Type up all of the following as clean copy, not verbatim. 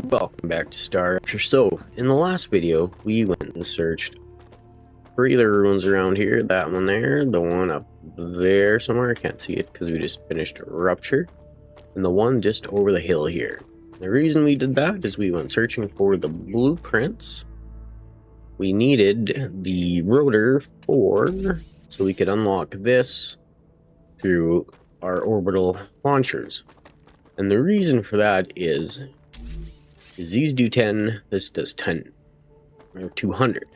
Welcome back to Starrupture. So, in the last video, we went and searched 3 other ruins around here. That one there, the one up there somewhere, I can't see it because we just finished Rupture, and the one just over the hill here. The reason we did that is we went searching for the blueprints. We needed the rotor so we could unlock this through our orbital launchers. And the reason for that is these do 10, this does 10, or 200.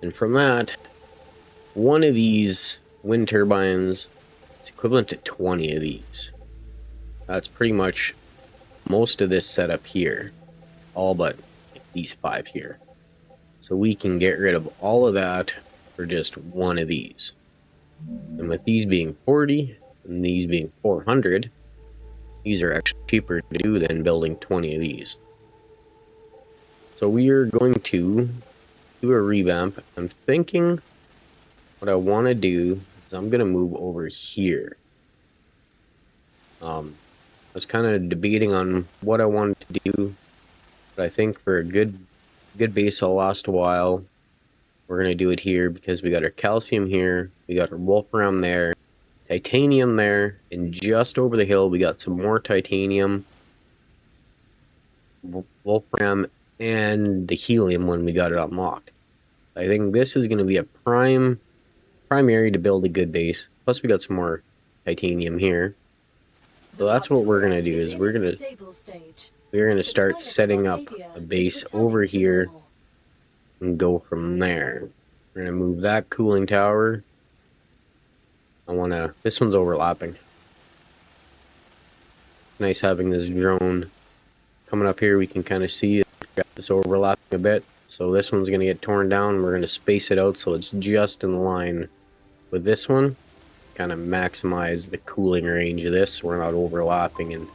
And from that, one of these wind turbines is equivalent to 20 of these. That's pretty much most of this setup here, all but these 5 here. So we can get rid of all of that for just one of these. And with these being 40, and these being 400, these are actually cheaper to do than building 20 of these. So we are going to do a revamp. I'm thinking what I want to do is I'm going to move over here. I was kind of debating on what I wanted to do, but I think for a good base that'll last a while, we're going to do it here because we got our calcium here, we got our wolfram there, titanium there, and just over the hill we got some more titanium, wolfram, and the helium when we got it unlocked. I think this is going to be a prime area to build a good base. Plus we got some more titanium here. So that's what we're going to do is we're going to start setting up a base over here and go from there. We're going to move that cooling tower. This one's overlapping. Nice having this drone coming up here. We can kind of see it. Got this overlapping a bit. So this one's going to get torn down. We're going to space it out so it's just in line with this one. Kind of maximize the cooling range of this. We're not overlapping and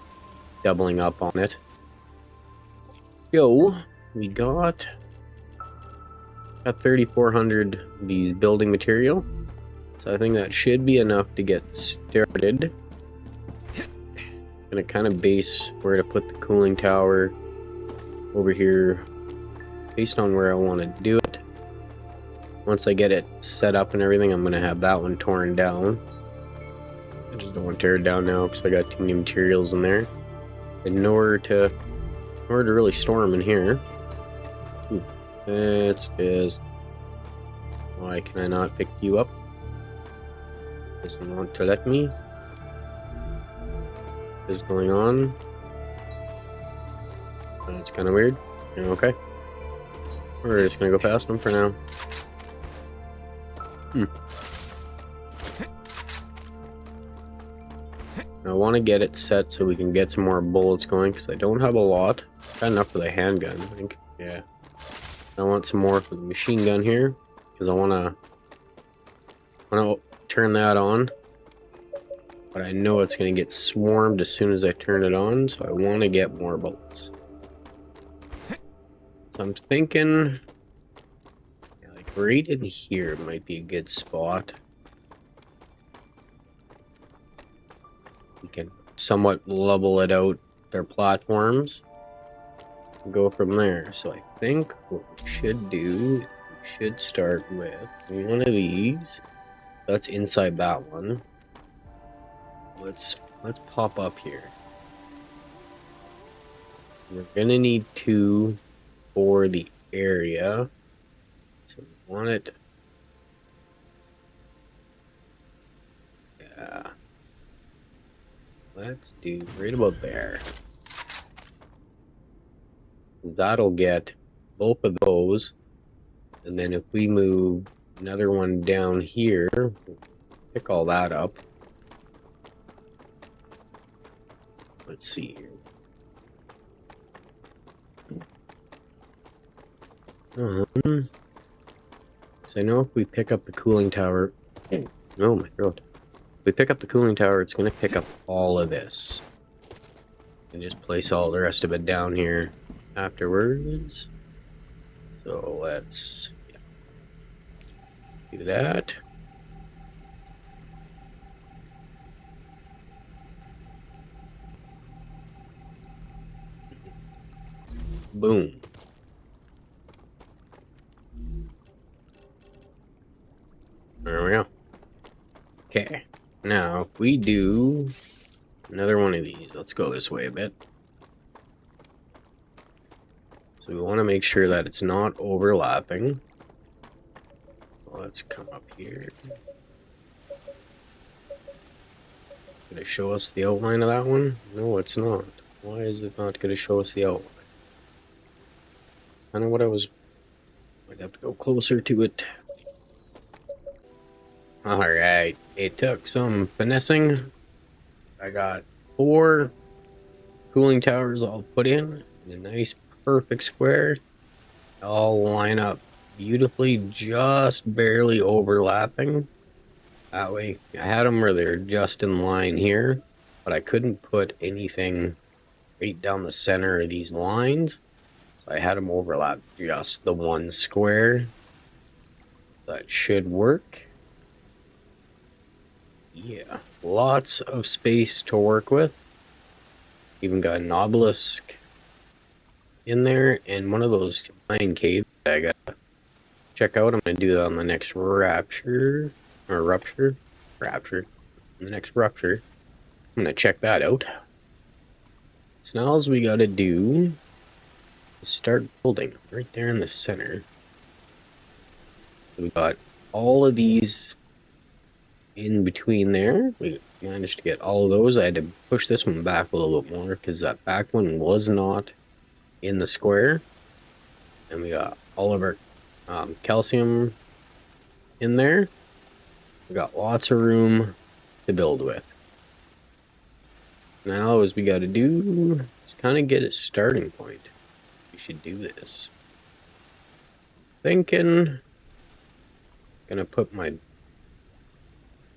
doubling up on it. So we got 3,400 of these building material. So I think that should be enough to get started. Gonna kind of base where to put the cooling tower over here based on where I want to do it. Once I get it set up and everything, I'm gonna have that one torn down. I just don't want to tear it down now because I got too many materials in there. And nowhere to really store them in here. It's just, why can I not pick you up? Doesn't want to let me. What is going on? That's kind of weird. Yeah, okay. We're just gonna go past them for now. I want to get it set so we can get some more bullets going because I don't have a lot. Got enough for the handgun, I think. Yeah. I want some more for the machine gun here because I want to turn that on. But I know it's going to get swarmed as soon as I turn it on, so I want to get more bullets. So I'm thinking, like right in here might be a good spot. We can somewhat level it out, their platforms, and go from there. So I think what we should do, we should start with one of these. That's inside that one. Let's pop up here. We're gonna need 2 for the area. So we want it. Yeah. Let's do right about there. That'll get both of those. And then if we move another one down here, pick all that up. Let's see here. So I know if we pick up the cooling tower, oh my god. If we pick up the cooling tower, it's going to pick up all of this. And just place all the rest of it down here afterwards. So let's do that. Boom. There we go. Okay. Now, if we do another one of these, let's go this way a bit. So we want to make sure that it's not overlapping. Let's come up here. Gonna show us the outline of that one? No, it's not. Why is it not gonna show us the outline? Kind of what I was. Might have to go closer to it. Alright, it took some finessing. I got 4 cooling towers all put in a nice perfect square. All line up beautifully, just barely overlapping. That way, I had them where they're just in line here, but I couldn't put anything right down the center of these lines. So I had them overlap just the one square. That should work. Yeah, lots of space to work with. Even got an obelisk in there and one of those mine caves that I gotta check out. I'm gonna do that on the next rupture. The next rupture. I'm gonna check that out. So now all we gotta do is start building right there in the center. We got all of these in between there. We managed to get all of those. I had to push this one back a little bit more because that back one was not in the square. And we got all of our calcium in there. We got lots of room to build with. Now as we got to do is kind of get a starting point. We should do this. Thinking gonna put my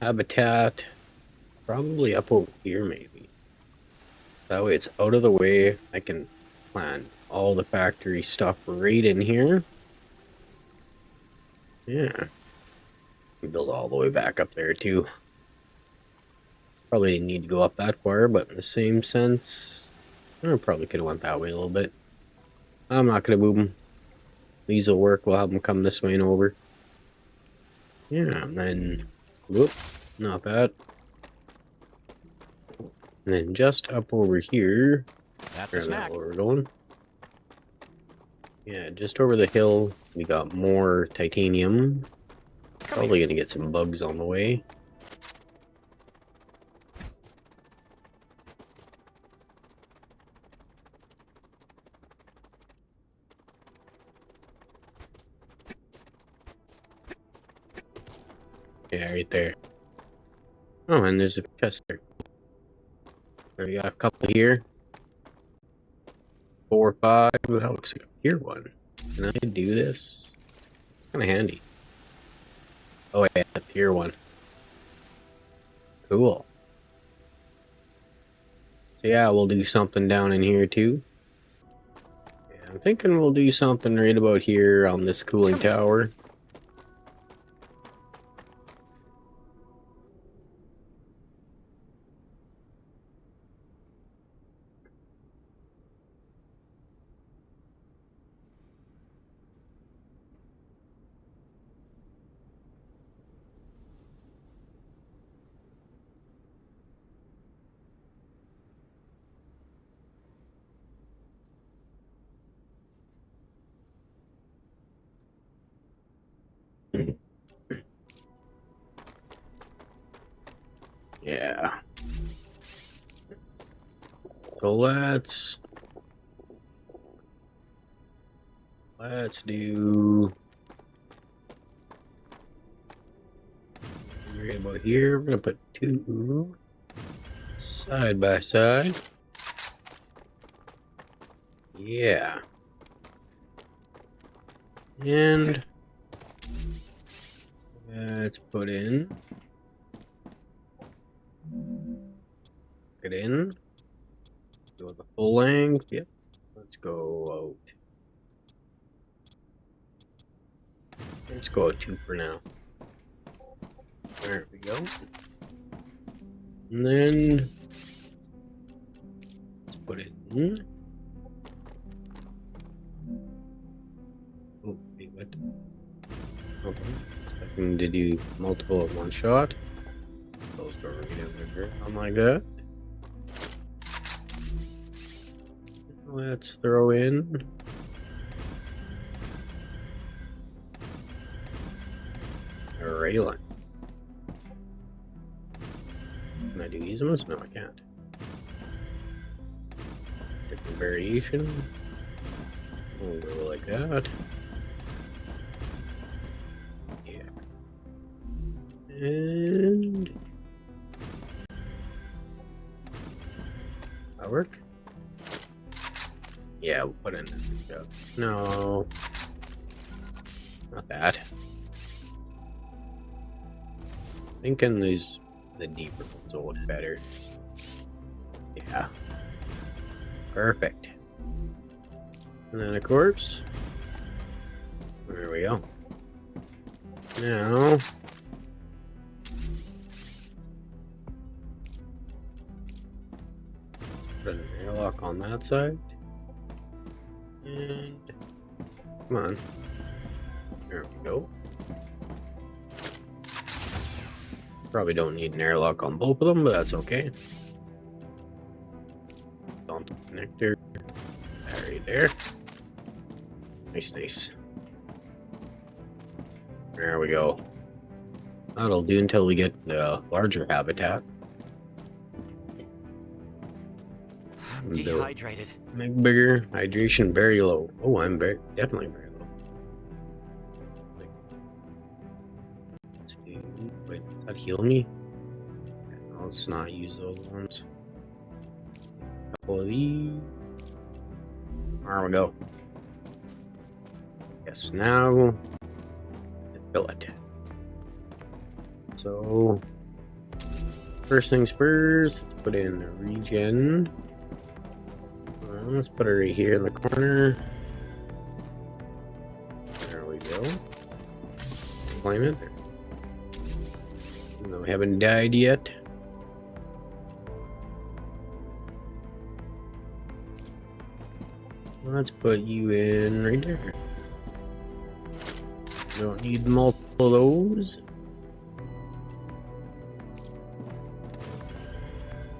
habitat probably up over here maybe. That way it's out of the way. I can plant all the factory stuff right in here. Yeah. Build all the way back up there too. Probably didn't need to go up that far, but in the same sense, I probably could have went that way a little bit. I'm not gonna move them. These will work. We'll have them come this way and over. Yeah, and then, whoop, not that. And then just up over here. That's a snack. Where we're going. Yeah, just over the hill, we got more titanium. Probably gonna get some bugs on the way. Yeah, right there. Oh, and there's a chest there. We got a couple here. 4, 5. Ooh, that looks like a pier one. Can I do this? It's kind of handy. Oh, yeah, the pier one. Cool. So, yeah, we'll do something down in here, too. Yeah, I'm thinking we'll do something right about here on this cooling tower. Yeah. So let's do right about here. We're gonna put 2 side by side. Yeah. And let's put in. Get in. Go the full length. Yep. Let's go out. Let's go out 2 for now. There we go. And then let's put it in. it. Okay. Expecting to do multiple at one shot. Those go right in there. Oh my god. Let's throw in a railing. Can I do these ones? No, I can't. Different variation. We'll go like that. Yeah. And that work? Yeah, we'll put in that. No. Not that. Thinking the deeper ones will look better. Yeah. Perfect. And then of course, there we go. Now put an airlock on that side. And come on. There we go. Probably don't need an airlock on both of them, but that's okay. On the connector. Right there. Nice, nice. There we go. That'll do until we get the larger habitat. I'm dehydrated. Make bigger. Hydration very low. Oh, I'm definitely very low. Wait, does that heal me? No, let's not use those ones. A couple of these. There we go. Yes, now fill it. So first things first, let's put in a regen. Let's put it right here in the corner. There we go. Claim it. Even though we haven't died yet. Let's put you in right there. Don't need multiple of those.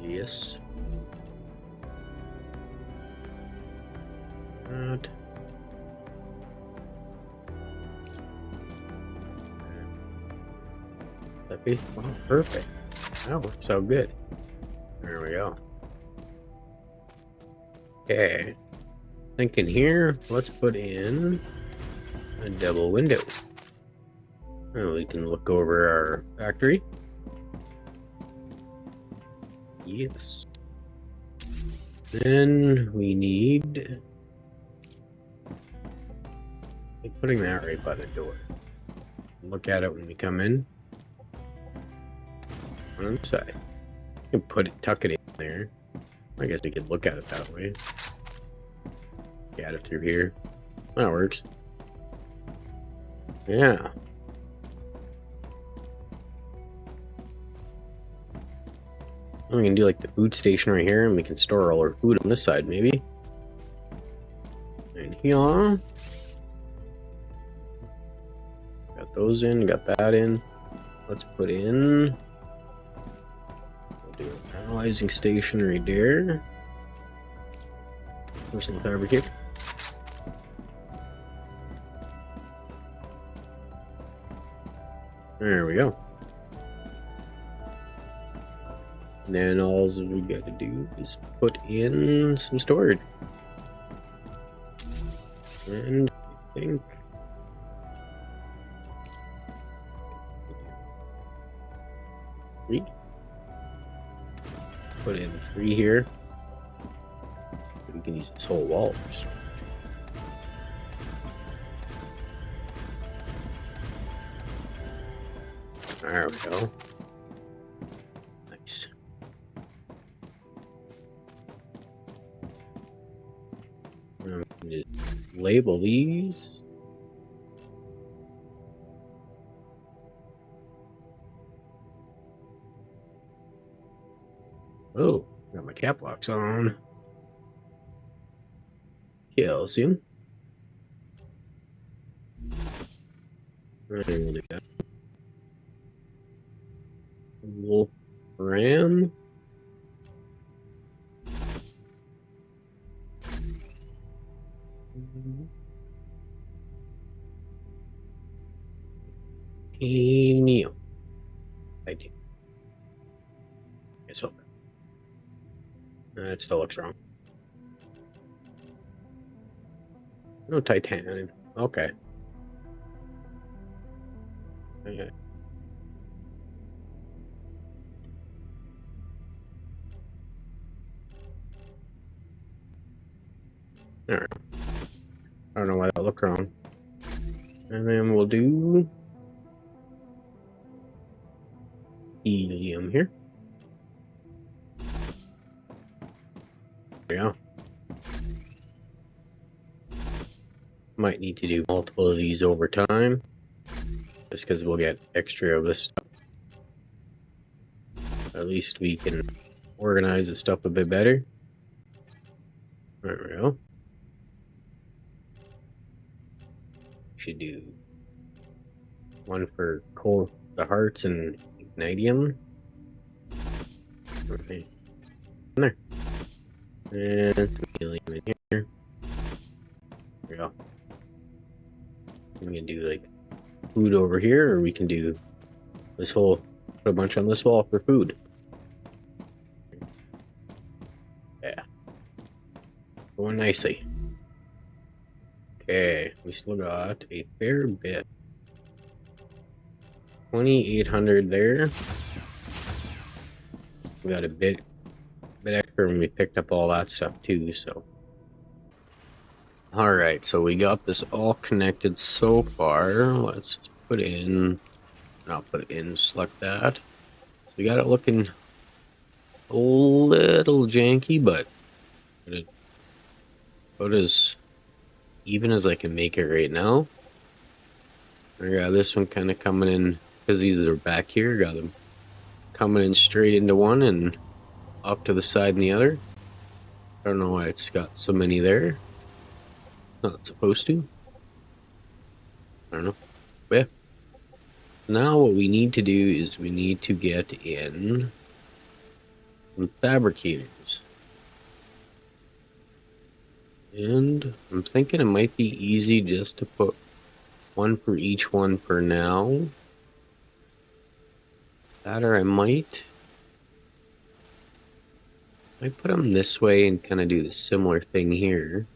Yes. That. Oh, perfect. That works out good. There we go. Okay. Thinking here, let's put in a double window. And we can look over our factory. Yes. Then we need like putting that right by the door. Look at it when we come in. On the side. You can tuck it in there. I guess we could look at it that way. Get it through here. That works. Yeah. And we can do like the food station right here, and we can store all our food on this side, maybe. And here. Got those in, got that in. Let's put in. We'll do an analyzing station right there. Personal fabricate. There we go. And then all we got to do is put in some storage. And I think three. Put in 3 here. We can use this whole wall for storage. There we go. Nice. Just label these. Oh, got my cap locks on. Calcium. Alright, we'll do that. Wolf ram. Neo. I do. Guess so. It still looks wrong. No titanium. Okay. Okay. Alright. I don't know why that looked wrong. And then we'll do helium here. There we go. Might need to do multiple of these over time, just because we'll get extra of this stuff. At least we can organize the stuff a bit better. There we go. Should do one for coal, the hearts, and ignitium. Okay. There. And some helium in here. There we go. We can do like food over here, or we can do this whole, put a bunch on this wall for food. Yeah. Going nicely. Okay, we still got a fair bit. 2,800 there. We got a bit extra when we picked up all that stuff too, so. Alright, so we got this all connected so far. Let's just put in, not put in, select that. So we got it looking a little janky, but about as even as I can make it right now. I got this one kind of coming in, because these are back here, got them coming in straight into one and up to the side and the other. I don't know why it's got so many there. Not supposed to. I don't know. But yeah. Now what we need to do is we need to get in some fabricators. And I'm thinking it might be easy just to put one for each one for now. That, or I might put them this way and kind of do the similar thing here.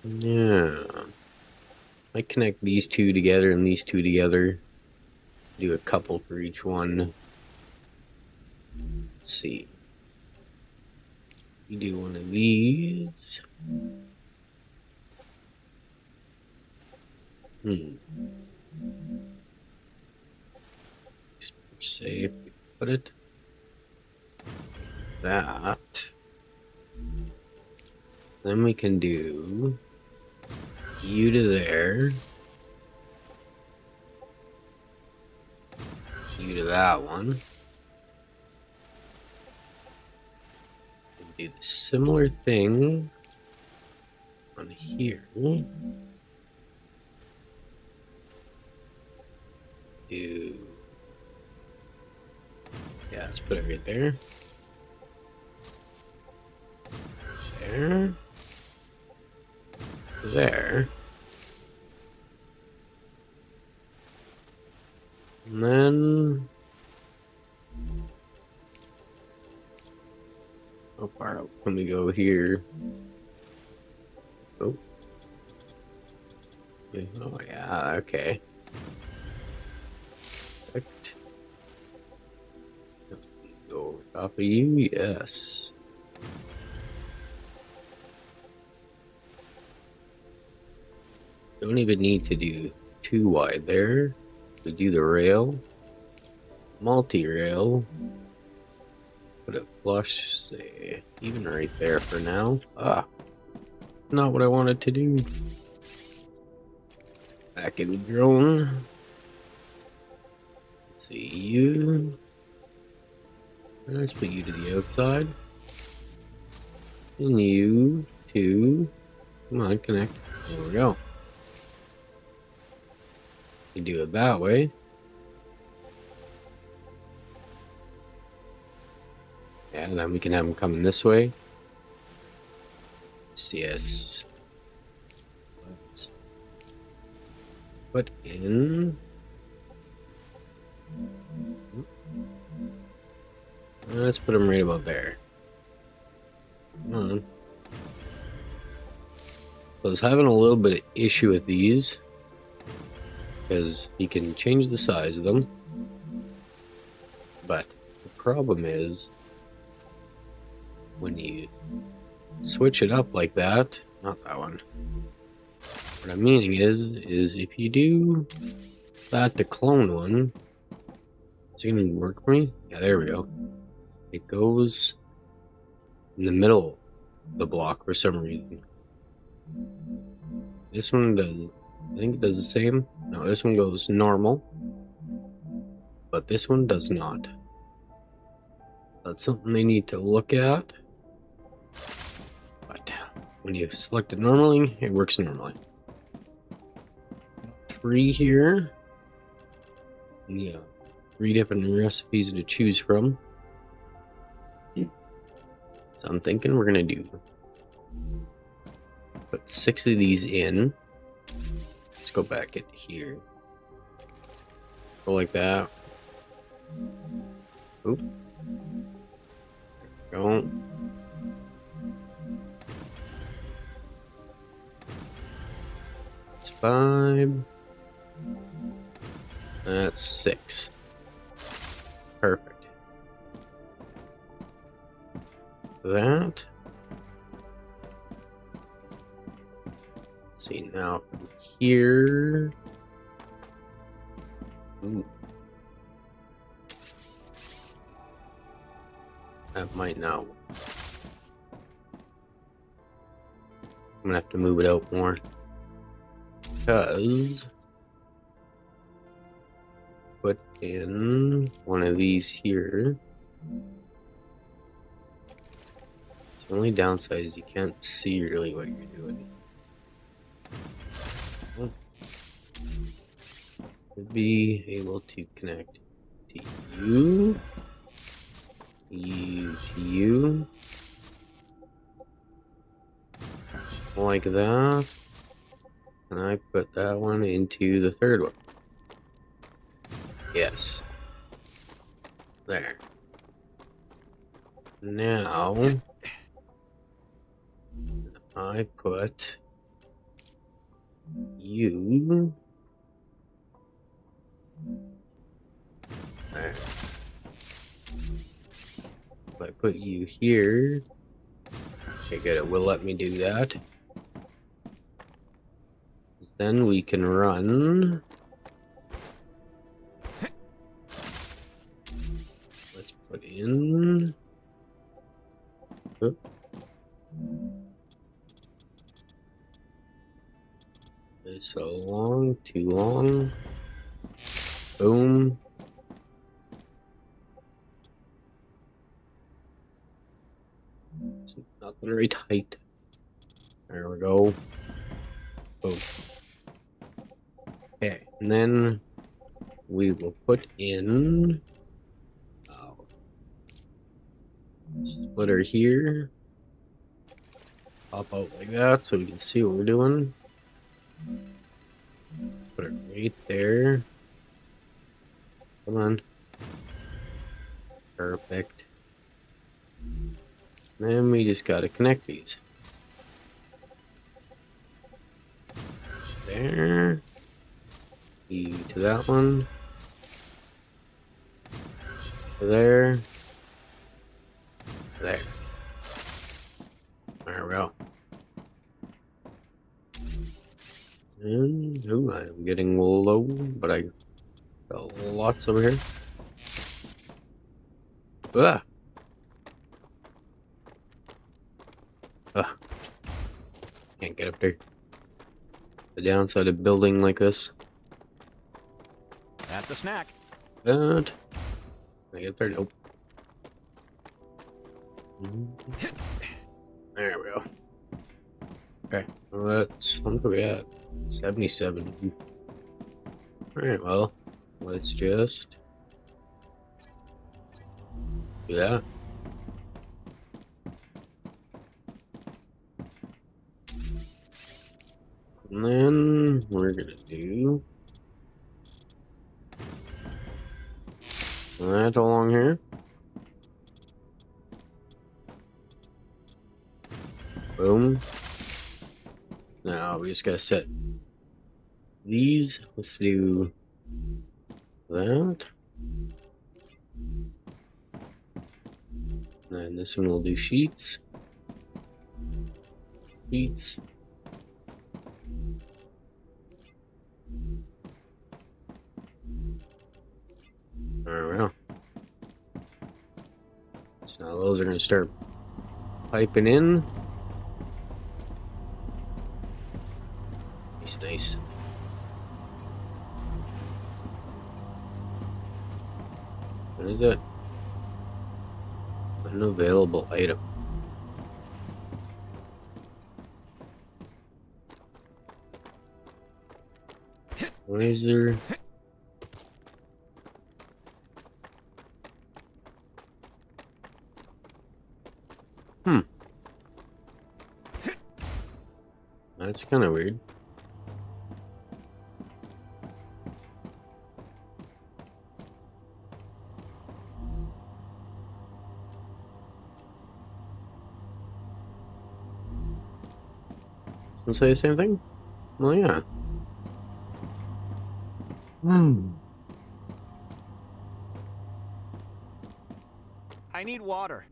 Yeah. I connect these two together and these two together. Do a couple for each one. Let's see. We do one of these. Safe. Put it. That. Then we can do you to there. You to that one. Do the similar thing on here. Do, yeah, let's put it right there. There. There. And then how far out can we go here? Oh. Oh yeah, okay. Perfect. Go top of you, yes. Don't even need to do too wide there. We do the rail, multi-rail. Put it flush, say, even right there for now. Ah, not what I wanted to do. Back in the drone. See you. Let's put you to the outside. And you to... Come on, connect. There we go. You do it that way. Yeah, and then we can have them coming this way. Yes. Let's put in... Let's put them right about there. Come on. I was having a little bit of issue with these because you can change the size of them, but the problem is when you switch it up like that, not that one. What I'm meaning is if you do that to clone one, is it gonna work for me? Yeah, there we go. It goes in the middle of the block for some reason. This one does, I think it does the same. No, this one goes normal, but this one does not. That's something they need to look at. But when you select it normally, it works normally. 3 here. Yeah, 3 different recipes to choose from. So I'm thinking we're gonna do put 6 of these in. Let's go back in here. Go like that. Oop. Go. It's 5. That's 6. Perfect. That. See now from here. Ooh. That might not. I'm gonna have to move it out more because put in one of these here. The only downside is you can't see really what you're doing. Should be able to connect to you, you to you, like that, and I put that one into the third one. Yes. There. Now I put you there. If I put you here, okay, good, it will let me do that. Then we can run. Let's put in. Oop. This long, too long. Boom. It's not very tight. There we go. Boom. Okay, and then we will put in splitter here. Pop out like that so we can see what we're doing. Put it right there. Come on. Perfect. Then we just gotta connect these. There. E to that one. There. There. There we go. And, ooh, I'm getting low, but I got lots over here. Ah! Ah! Can't get up there. The downside of building like this. That's a snack. But can I get up there? Nope. There we go. Okay, let's. What are we at? 77. Alright, well, let's just do that. And then we're gonna do that along here. Boom. Now we just gotta set these. Let's do that. And this one will do sheets. Sheets. There we go. So now those are gonna start piping in. Nice, nice. What is that? Unavailable item. Why is there? That's kind of weird. Doesn't say the same thing? Well, yeah. I need water.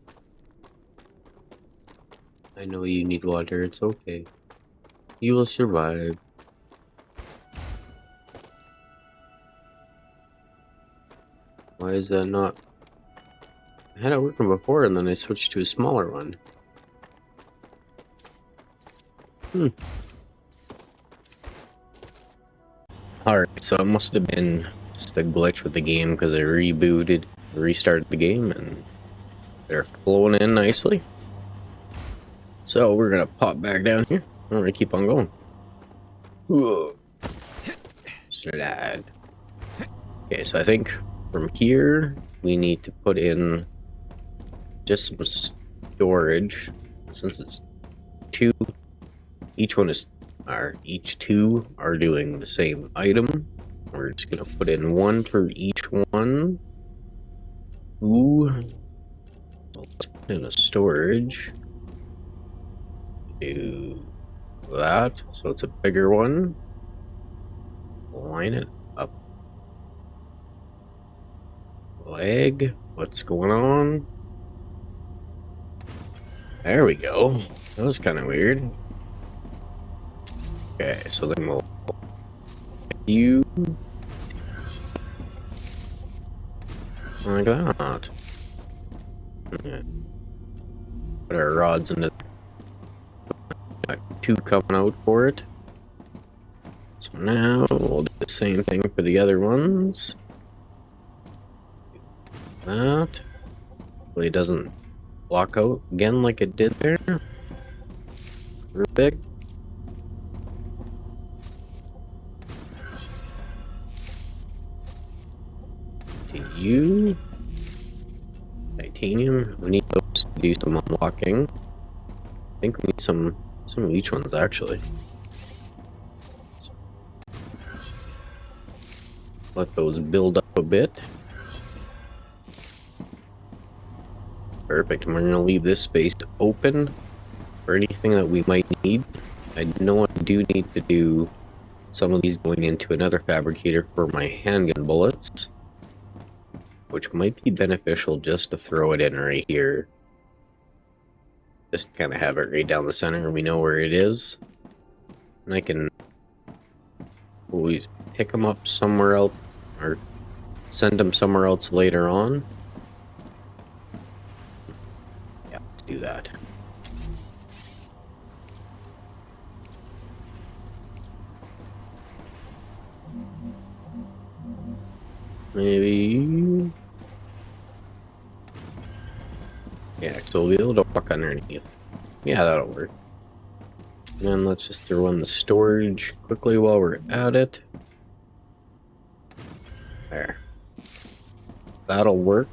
I know you need water, it's okay. You will survive. Why is that not? I had it working before and then I switched to a smaller one. Alright, so it must have been just a glitch with the game because I rebooted, restarted the game, and they're flowing in nicely. So we're gonna pop back down here. We're gonna keep on going. Whoa. Slide. Okay, so I think from here we need to put in just some storage. Since it's two, each two are doing the same item. We're just gonna put in one for each one. Ooh. Let's put in a storage. Do that, so it's a bigger one. Line it up. Leg, what's going on? There we go. That was kind of weird. Okay, so then we'll you like that. Okay. Put our rods into. Got two coming out for it. So now we'll do the same thing for the other ones. That. Hopefully it doesn't block out again like it did there. Real big. To you. Titanium. We need those to do some unlocking. I think we need some of each ones actually. Let those build up a bit. Perfect. And we're going to leave this space open for anything that we might need. I know I do need to do some of these going into another fabricator for my handgun bullets, which might be beneficial just to throw it in right here. Just kind of have it right down the center and we know where it is. And I can always pick them up somewhere else or send them somewhere else later on. Yeah, let's do that. Maybe. Yeah, so we'll be able to walk underneath. Yeah, that'll work. And then let's just throw in the storage quickly while we're at it. There. That'll work.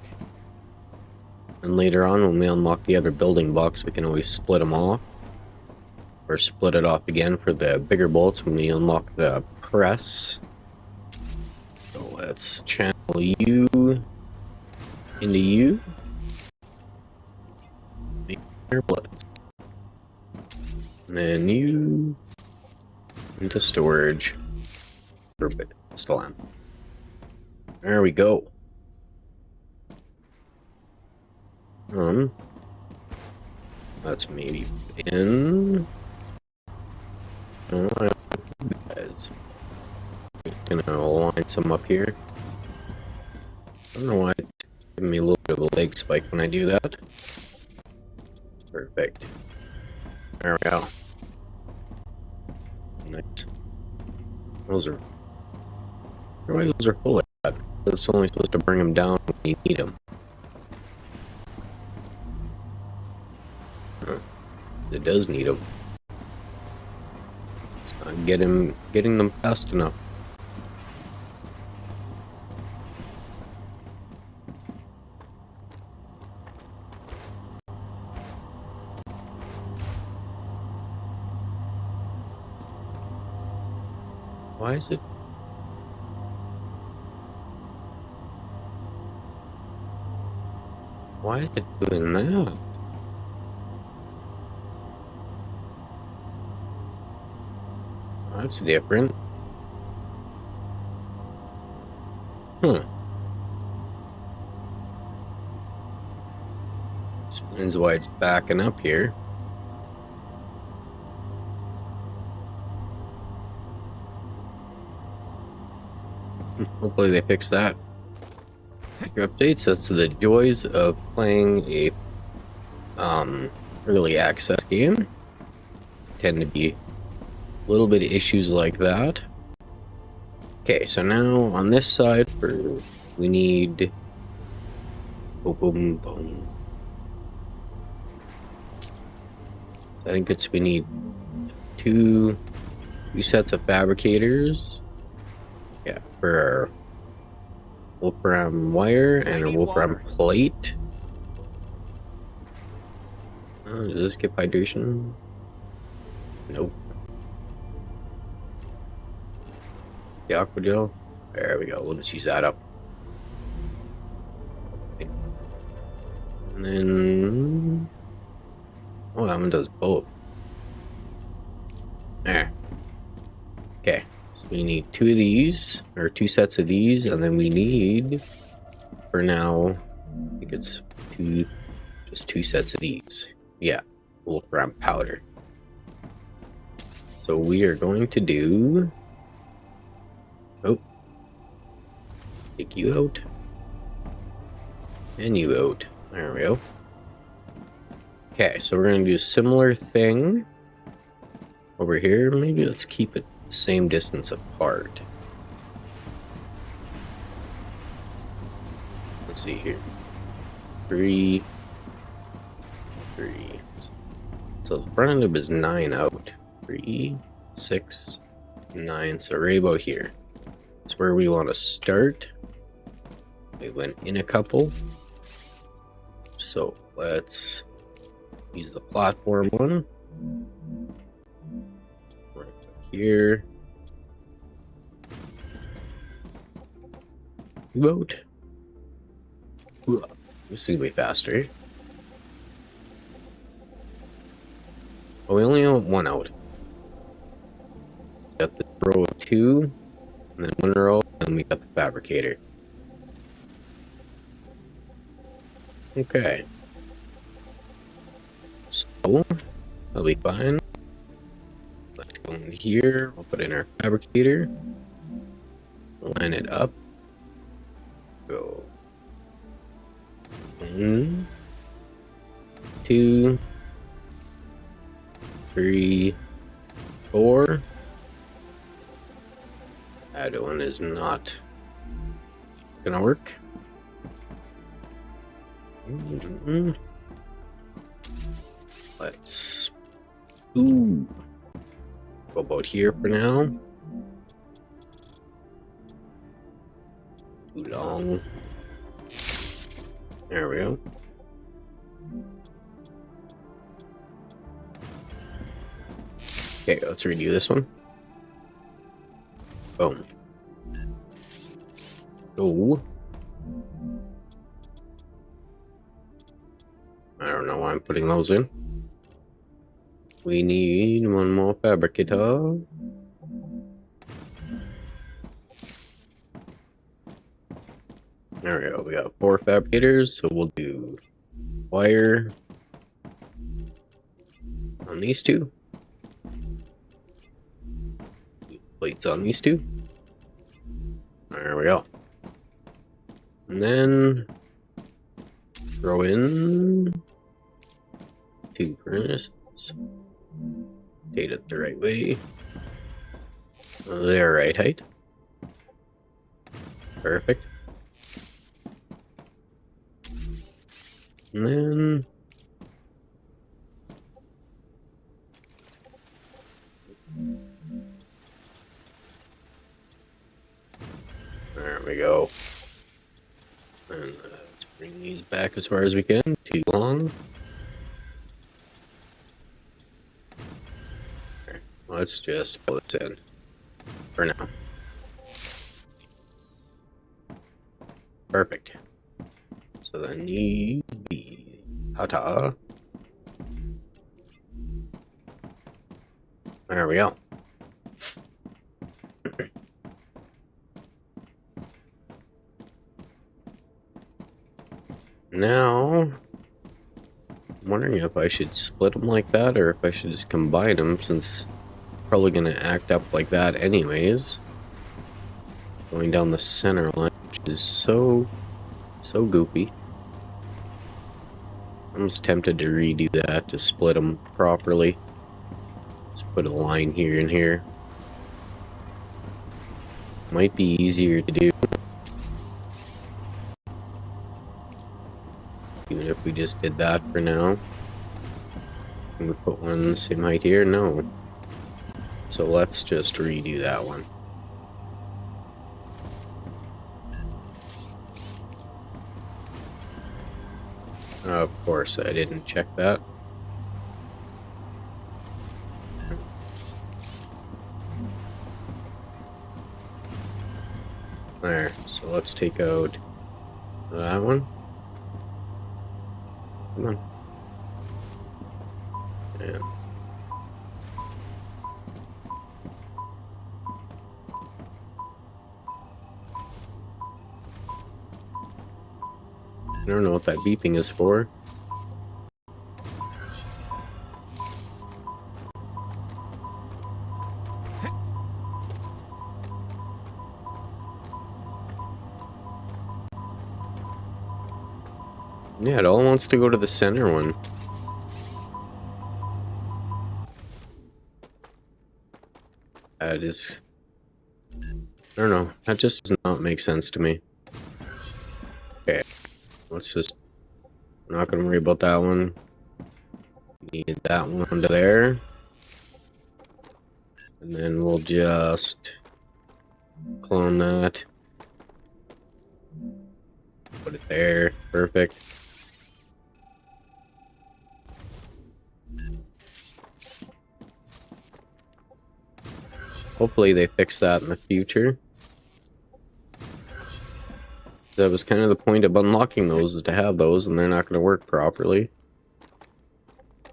And later on, when we unlock the other building blocks, we can always split them off. Or split it off again for the bigger bolts when we unlock the press. So let's channel you into you. Blitz. And then you into storage. Perfect. Still on. There we go. Let's maybe in. Guys. Gonna line some up here. I don't know why it's giving me a little bit of a leg spike when I do that. Perfect. There we go. Nice. Those are. Why those are full like that? It's only supposed to bring them down when you need them. It does need them. It's not getting them fast enough. Why is it? Why is it doing that? That's different. Huh. Explains why it's backing up here. Hopefully they fix that. Updates as to the joys of playing a early access game. Tend to be a little bit of issues like that. Okay, so now on this side, we need. Boom, boom, boom. I think we need two sets of fabricators. Yeah, for our Wolfram wire and a Wolfram plate. Does this get hydration? Nope. The aqua gel. There we go. We'll just use that up. And then. Oh, that one does both. There. Okay. So we need two of these, or two sets of these, and then we need, for now, I think it's just two sets of these. Yeah, Wolfram powder. So we are going to do. Oh, take you out, and you out. There we go. Okay, so we're gonna do a similar thing over here. Maybe let's keep it the same distance apart. Let's see here. 3. So the front end is 9 out. 3, 6, 9. So right about here. That's where we want to start. We went in a couple. So let's use the platform one. Right here. Vote. This is gonna be faster. Oh, we only want one out. Got the row of 2, and then one row, and we got the fabricator. Okay. So, that'll be fine. Let's go in here. We'll put in our fabricator. Line it up. Go. 1, 2, 3, 4. That one is not gonna work. Let's go about here for now. Too long. There we go. Okay, let's redo this one. Boom. Oh. I don't know why I'm putting those in. We need one more fabricator. There we go. We got 4 fabricators, so we'll do wire on these 2. Plates on these 2. There we go. And then throw in 2 furnaces. Date it the right way. They're right height. Perfect. And then there we go. And let's bring these back as far as we can. Too long. There. Let's just pull this in for now. Perfect. So then need the ta-ta. There we go. Now, I'm wondering if I should split them like that or if I should just combine them, since I'm probably going to act up like that anyways. Going down the center line, which is so goopy. I'm just tempted to redo that, to split them properly. Just put a line here and here. Might be easier to do. Even if we just did that for now. Can we put one the same height here? No. So let's just redo that one. Of course, I didn't check that. There, so let's take out that one. Come on. Yeah. I don't know what that beeping is for. Yeah, it all wants to go to the center one. That is... I don't know. That just does not make sense to me. Okay. Let's just... I'm not going to worry about that one. Need that one to there. And then we'll just... clone that. Put it there. Perfect. Hopefully they fix that in the future. That was kind of the point of unlocking those, is to have those, and they're not going to work properly.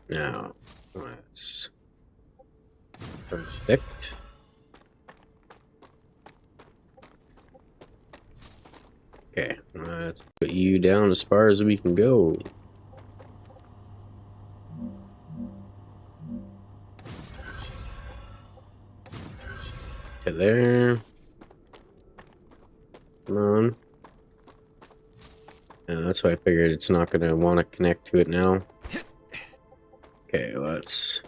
Now, let's... Perfect. Okay, let's put you down as far as we can go. To there. Come on. Yeah, that's why I figured it's not going to want to connect to it now. Okay, let's...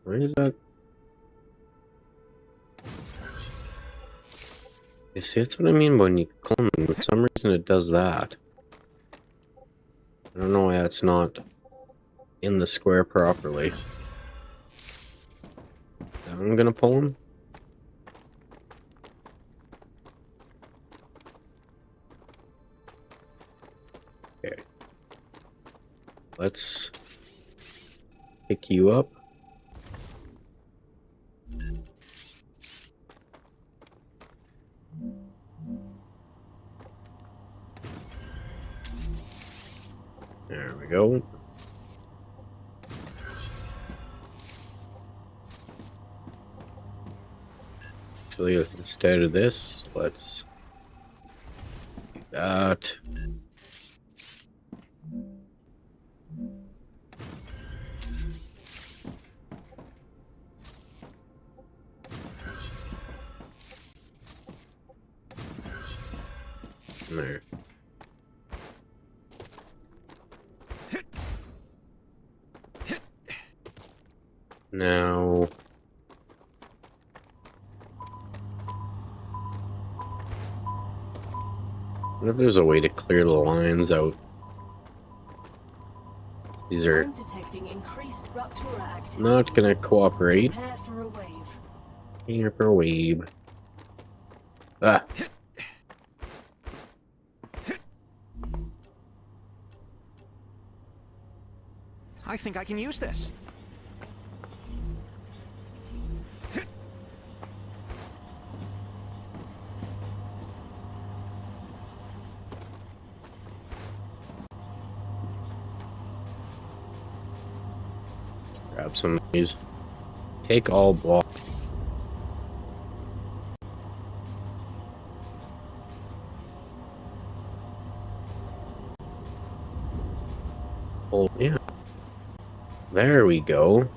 Where is that? You see, that's what I mean when you clone them. For some reason it does that. I don't know why that's not in the square properly. So I'm gonna pull him. Okay. Let's pick you up. There we go. Actually, instead of this, let's do that. There. Now, what if there's a way to clear the lines out? These are not gonna cooperate. Prepare for a wave. Here for a wave. Ah. I think I can use this. Grab some of these. Take all block. Oh, yeah. There we go.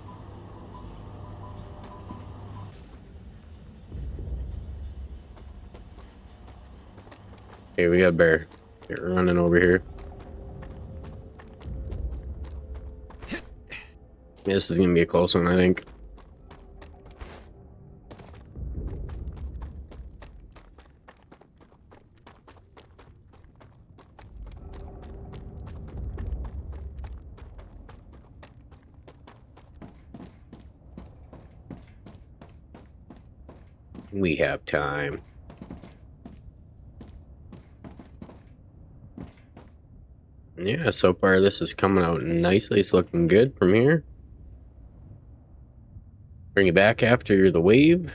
Okay, we got a bear. Get running over here. This is gonna be a close one, I think. We have time. Yeah, so far this is coming out nicely. It's looking good from here. Bring it back after the wave.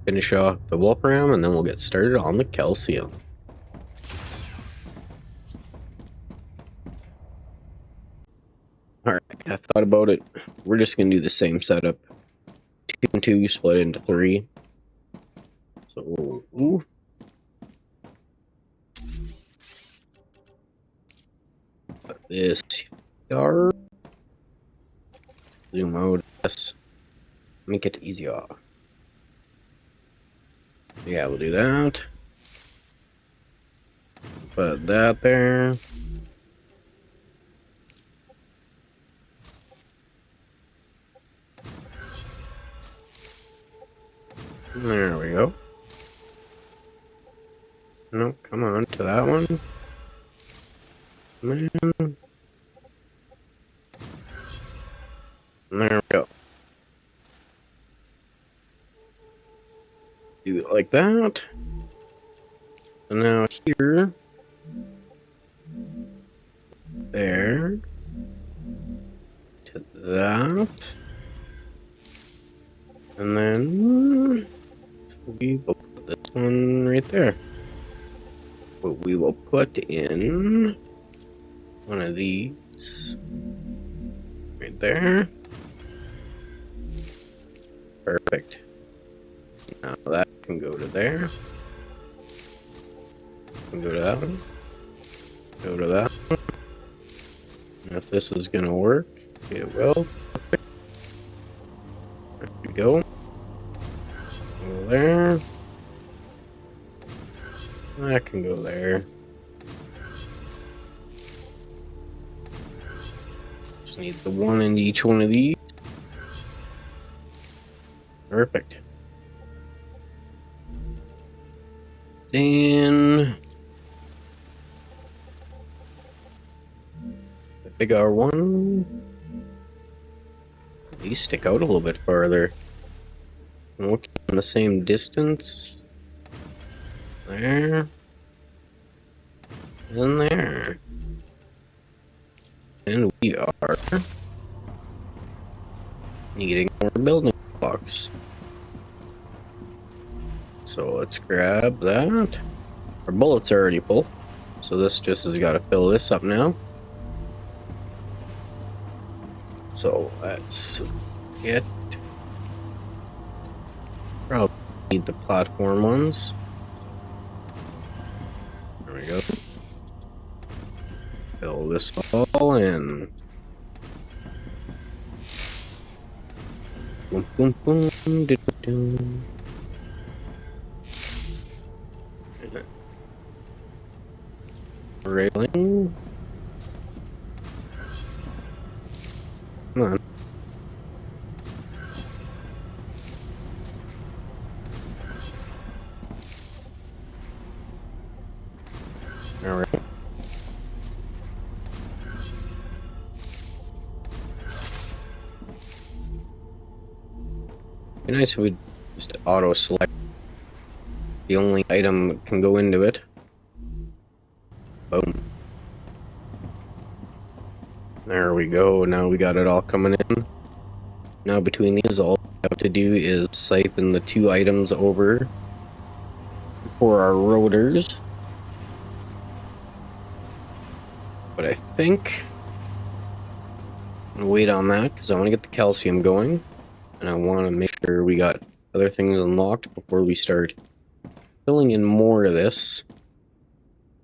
Finish off the Wolfram, and then we'll get started on the calcium. Alright, I thought about it. We're just going to do the same setup. 2 and 2 split into 3. So, ooh. Put this here. Zoom out. Yes. Make it easier. Yeah, we'll do that. Put that there. There we go. No, come on to that one. Man. There we go. Do it like that. And now here. There. To that. And then we will put this one right there. But we will put in one of these right there. Perfect. Now that can go to there. Can go to that one. Go to that one. And if this is gonna work, it will. There we go. Go there. That can go there. Just need the one in each one of these. Perfect. then the big R1. These stick out a little bit farther. And we'll keep them the same distance. There. And there. And we are needing more building blocks. So let's grab that. Our bullets are already full. So this just has got to fill this up now. So let's get... Probably need the platform ones. There we go. Fill this all in. Boom, boom, boom, doo, doo. Railing. Come on. Alright. Be nice if we just auto select the only item that can go into it. Boom. There we go. Now we got it all coming in. Now between these, all we have to do is siphon the 2 items over for our rotors. But I think I'm gonna wait on that because I want to get the calcium going, and I want to make sure we got other things unlocked before we start filling in more of this.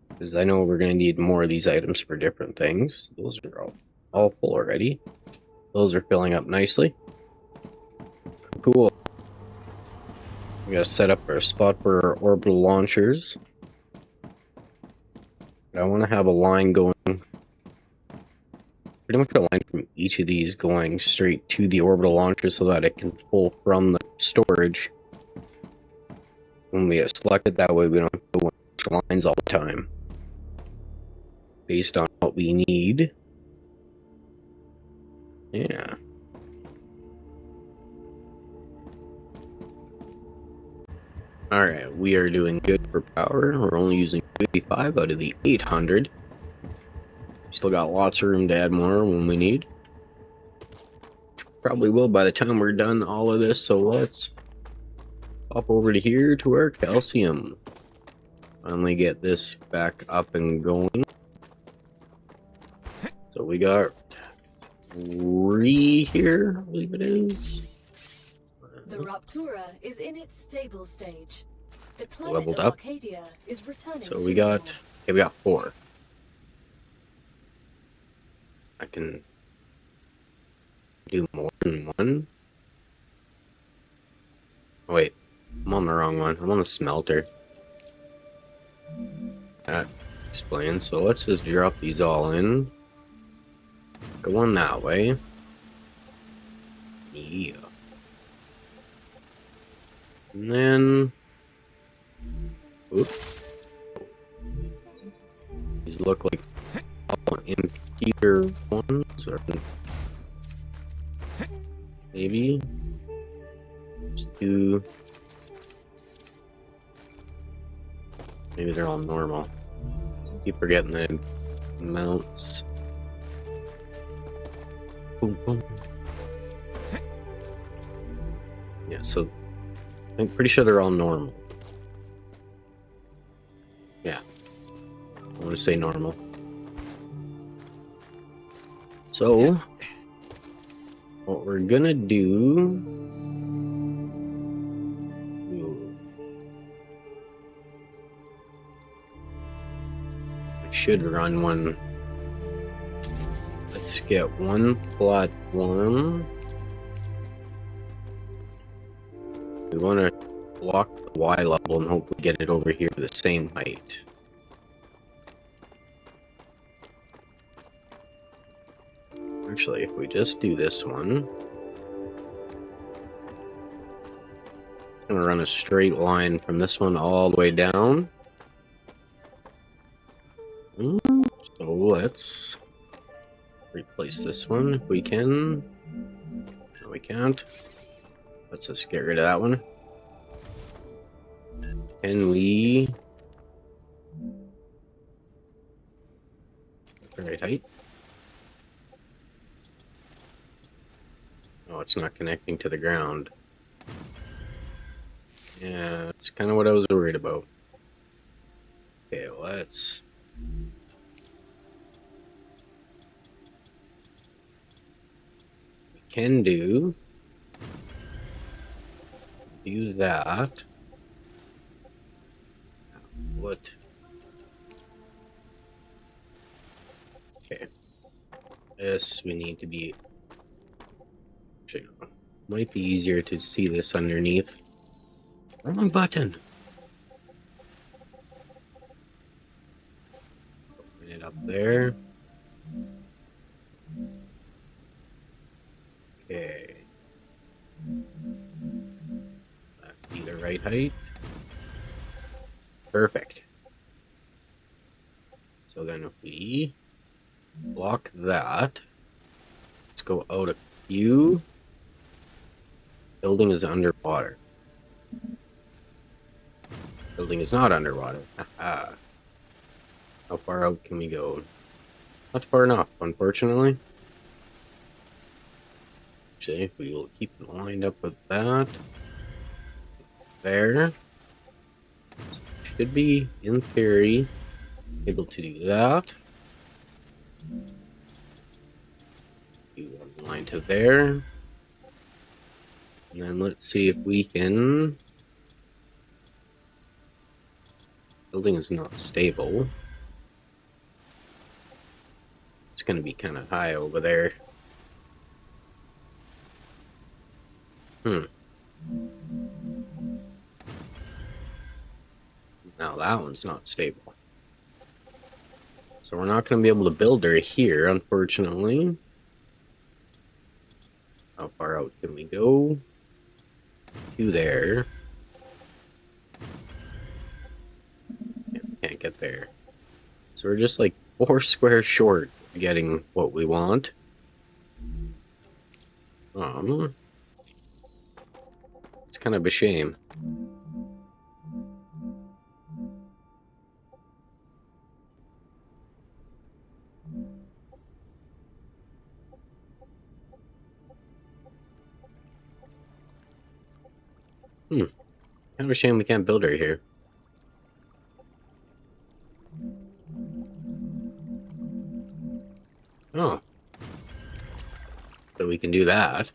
Because I know we're going to need more of these items for different things. Those are all full already. Those are filling up nicely. Cool. We got to set up our spot for our orbital launchers. But I want to have a line going. Pretty much a line from each of these going straight to the orbital launcher so that it can pull from the storage. When we get selected, that way we don't have to go on lines all the time. Based on what we need. Yeah. Alright, we are doing good for power. We're only using 55 out of the 800. Still got lots of room to add more when we need. Probably will by the time we're done all of this, so let's hop over to here to our calcium. Finally get this back up and going. So we got 3 here, I believe it is. The Raptura is in its stable stage. The climate Leveled of up. Arcadia is returning So to we got, normal. okay, we got 4. I can do more than 1. Oh, wait, I'm on the wrong one. I'm on the smelter. That explains. So let's just drop these all in. Go on that way. Yeah. And then... Oop. These look like all emptier ones, or maybe just do... Maybe they're all normal. Keep forgetting the amounts. Boom, boom. Yeah, so I'm pretty sure they're all normal. Yeah, I want to say normal. So, what we're gonna do... I should run one. Let's get one platform. We want to block the Y level and hopefully get it over here to the same height. Actually, if we just do this one, I'm going to run a straight line from this one all the way down. let's replace this one if we can. No, we can't. Let's just get rid of that one. Can we... the right height? Oh, it's not connecting to the ground. Yeah, that's kind of what I was worried about. Okay, let's... we can do that. What? Okay. This we need to be... actually, might be easier to see this underneath. Wrong button. Put it up there. Okay. That'd be the right height. Perfect. So then if we block that, let's go out a few. Building is underwater. Building is not underwater. Haha. How far out can we go? Not far enough, unfortunately. Actually, if we will keep it lined up with that. There. Should be, in theory, able to do that. Do one line to there. And then let's see if we can... building is not stable. It's going to be kind of high over there. Now that one's not stable. So we're not going to be able to build her here, unfortunately. How far out can we go? To there. Yeah, can't get there. So we're just like 4 squares short of getting what we want. It's kind of a shame. Kind of a shame we can't build her here. Oh. So we can do that.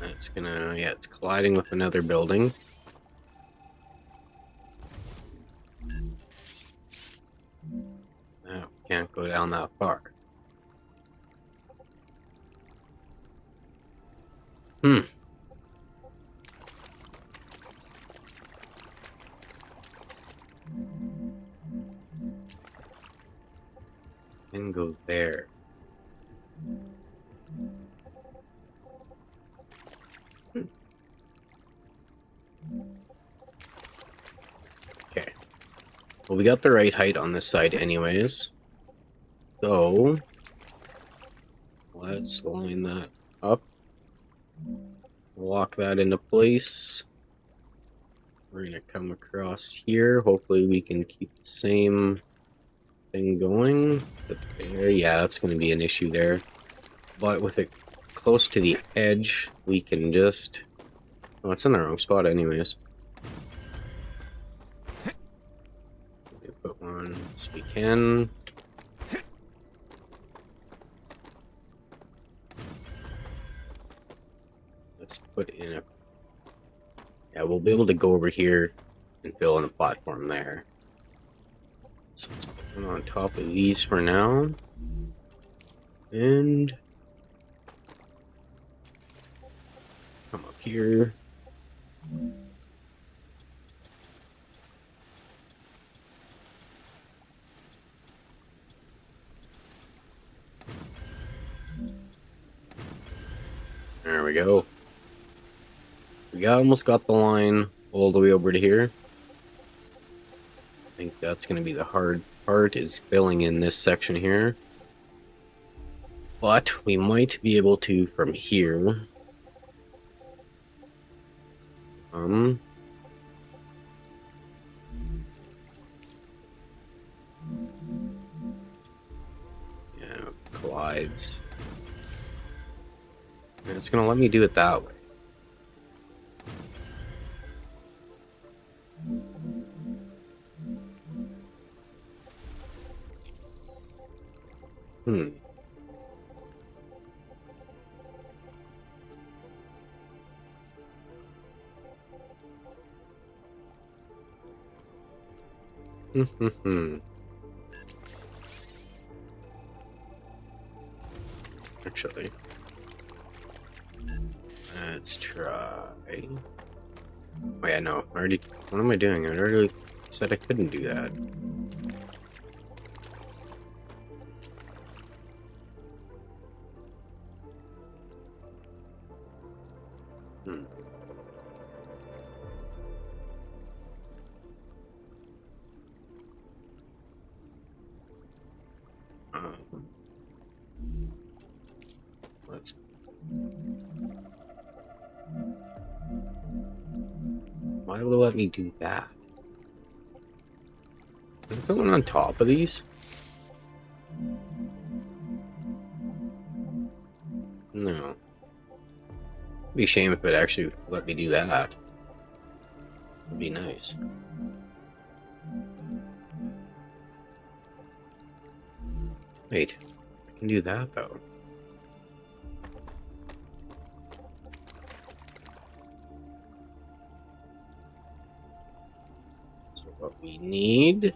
That's gonna, yeah, it's colliding with another building. No, can't go down that far. And go there. Okay. Well, we got the right height on this side anyways. So, let's line that up. Lock that into place. We're going to come across here. Hopefully we can keep the same thing going. But there, yeah, that's going to be an issue there. But with it close to the edge, we can just... oh, it's in the wrong spot anyways. We put one as we can. Let's put in a... yeah, we'll be able to go over here and fill in a platform there. So let's put one on top of these for now. And... come up here. There we go. We almost got the line all the way over to here. I think that's going to be the hard part, is filling in this section here. But we might be able to from here. Yeah, collides. And it's gonna let me do it that way. Hmm. Actually, let's try. Oh yeah, no, I already. What am I doing? I already said I couldn't do that. Hmm. Let's. Why will it let me do that? Can I put one on top of these? No. It'd be a shame if it actually let me do that. It'd be nice. Wait, I can do that though. So what we need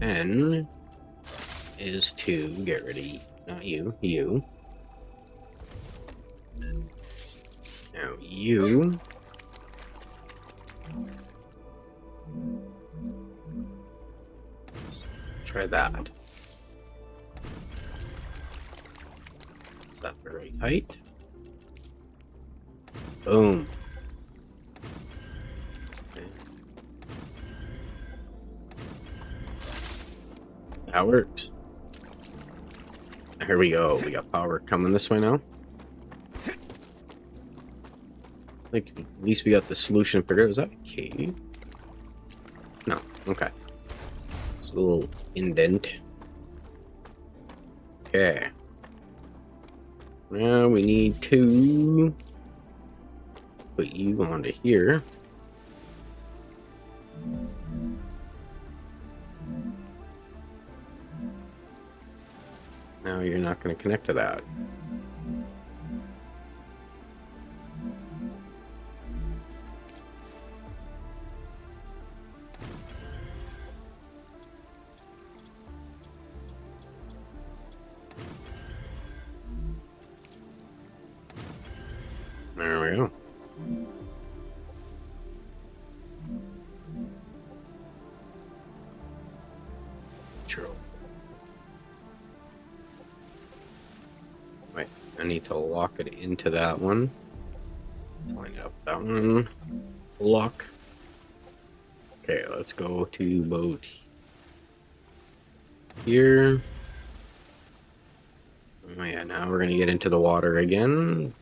then is to get rid of not you, you. Now you. Try that. Is that the right height? Boom. Okay. That works. Here we go. We got power coming this way now. I think at least we got the solution figured out. Is that a cave? No. Okay. It's a little indent. Okay. Now we need to put you onto here. Now you're not going to connect to that. There we go. True. Wait, I need to lock it into that one. Let's line up that one. Lock. Okay, let's go to boat here. Oh yeah, now we're gonna get into the water again.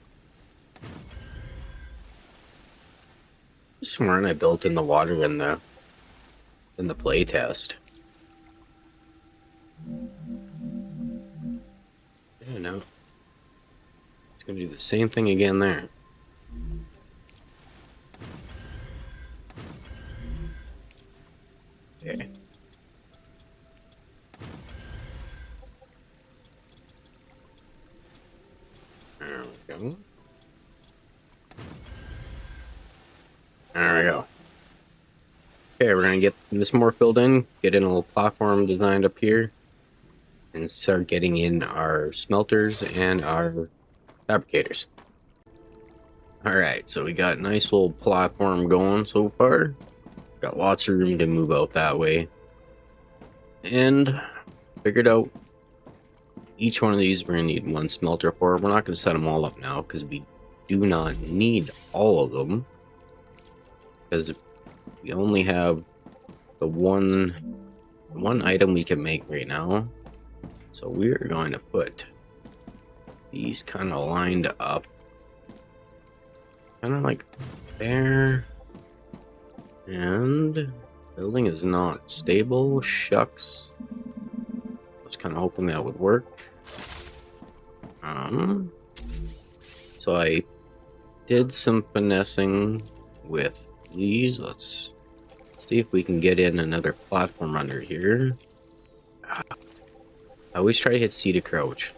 Sworn I built in the water in the play test. Yeah, no. It's gonna do the same thing again there. Okay. There we go. There we go. Okay, we're gonna get this more filled in, get in a little platform designed up here, and start getting in our smelters and our fabricators. Alright, so we got a nice little platform going so far. Got lots of room to move out that way. And figured out each one of these we're going to need one smelter for. We're not going to set them all up now because we do not need all of them. because we only have the one item we can make right now. So we're going to put these kind of lined up, kind of like there. And building is not stable. Shucks. I was kind of hoping that would work. So I did some finessing with these. Let's see if we can get in another platform under here. I always try to hit C to crouch.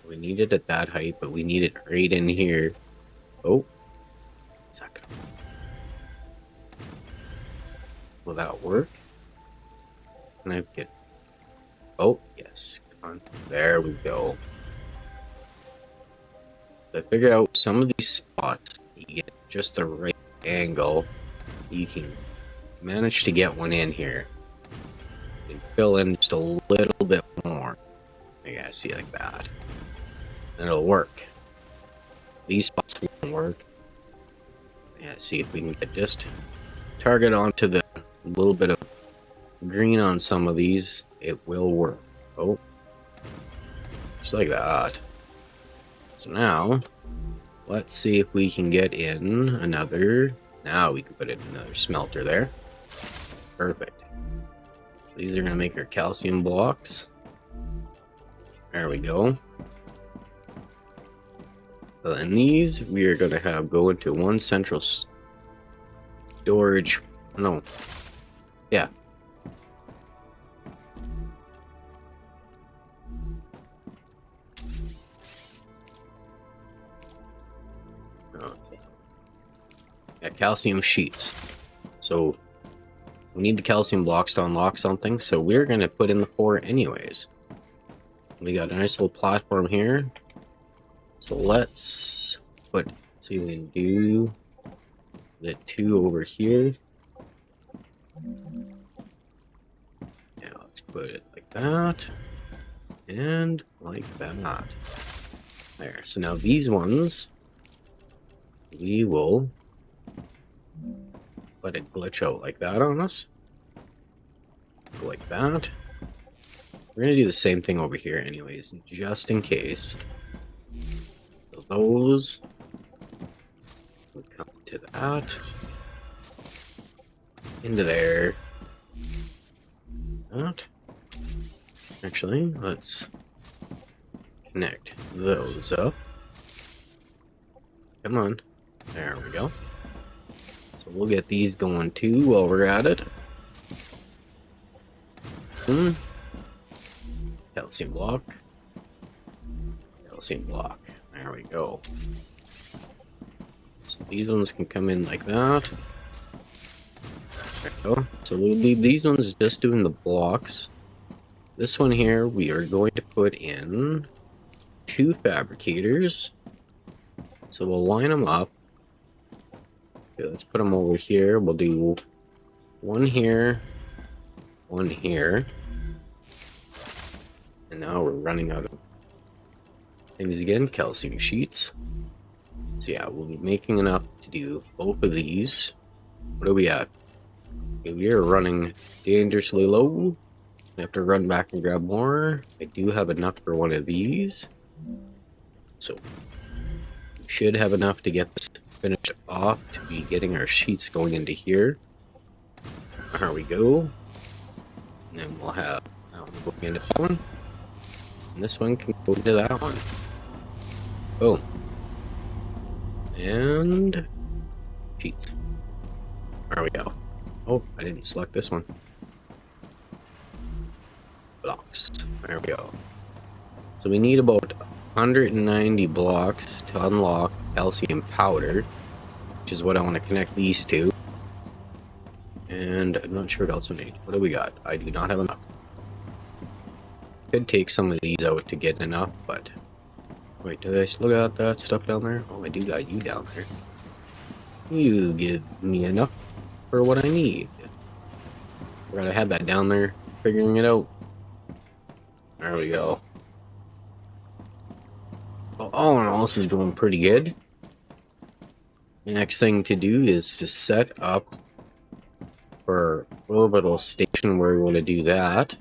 We need it at that height, but we need it right in here. Oh, is that gonna... Will that work? Can I get... Oh, yes. Come on. There we go. I figure out some of these spots, you get just the right angle, you can manage to get one in here. You can fill in just a little bit more. I gotta see like that. And it'll work. These spots won't work. Yeah, see if we can get just target onto the little bit of green on some of these. It will work. Oh, just like that. So now, let's see if we can get in another. Now we can put in another smelter there. Perfect. These are going to make our calcium blocks. There we go. So in these, we are going to have go into one central storage. No. Yeah. Okay. Yeah, calcium sheets. So we need the calcium blocks to unlock something. So we're going to put in the 4 anyways. We got a nice little platform here. So let's put, see if we can do the 2 over here. Yeah, let's put it like that. And like that. There. So now these ones, we will let it glitch out like that on us. Like that. We're going to do the same thing over here anyways, just in case. So those will come to that. Into there. That. Actually, let's connect those up. Come on. There we go. So we'll get these going too while we're at it. Calcium block. Calcium block. There we go. So these ones can come in like that. There we go. So we'll leave these ones just doing the blocks. This one here, we are going to put in 2 fabricators. So we'll line them up. Okay, let's put them over here. We'll do 1 here, 1 here. And now we're running out of things again, calcium sheets. So yeah, we'll be making enough to do both of these. What are we at? Okay, we are running dangerously low. I have to run back and grab more. I do have enough for one of these. So we should have enough to get this finished off to be getting our sheets going into here. There we go. And then we'll have that one going into that one. And this one can go into that one. Boom. And sheets. There we go. Oh, I didn't select this one. Blocks. There we go. So we need about 190 blocks to unlock calcium powder, which is what I want to connect these to. And I'm not sure what else I need. What do we got? I do not have enough. Could take some of these out to get enough, but wait, did I still got that stuff down there? Oh, I do got you down there. You give me enough for what I need. Forgot I had that down there, figuring it out. There we go. So all in all, this is going pretty good. The next thing to do is to set up for orbital station where we want to do that.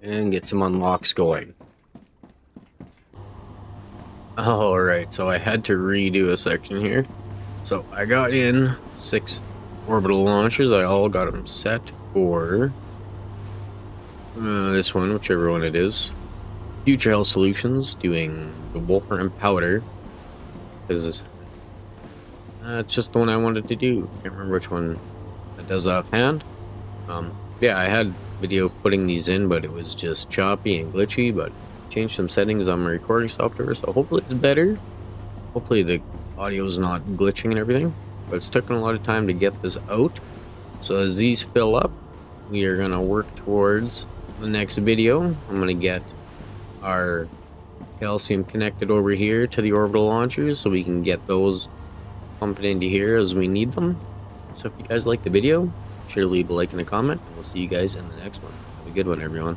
And get some unlocks going. Alright, so I had to redo a section here. So I got in 6 orbital launchers. I all got them set for this one, whichever one it is. Future Health Solutions, doing the Wolfram Powder. Because it's just the one I wanted to do. Can't remember which one that does offhand. Yeah, I had video putting these in, but it was just choppy and glitchy, but changed some settings on my recording software, so hopefully it's better. Hopefully the audio is not glitching and everything, but it's taken a lot of time to get this out. So as these fill up, we are going to work towards the next video. I'm going to get our calcium connected over here to the orbital launchers so we can get those pumped into here as we need them. So if you guys like the video, sure to leave a like and a comment, and we'll see you guys in the next one. Have a good one, everyone.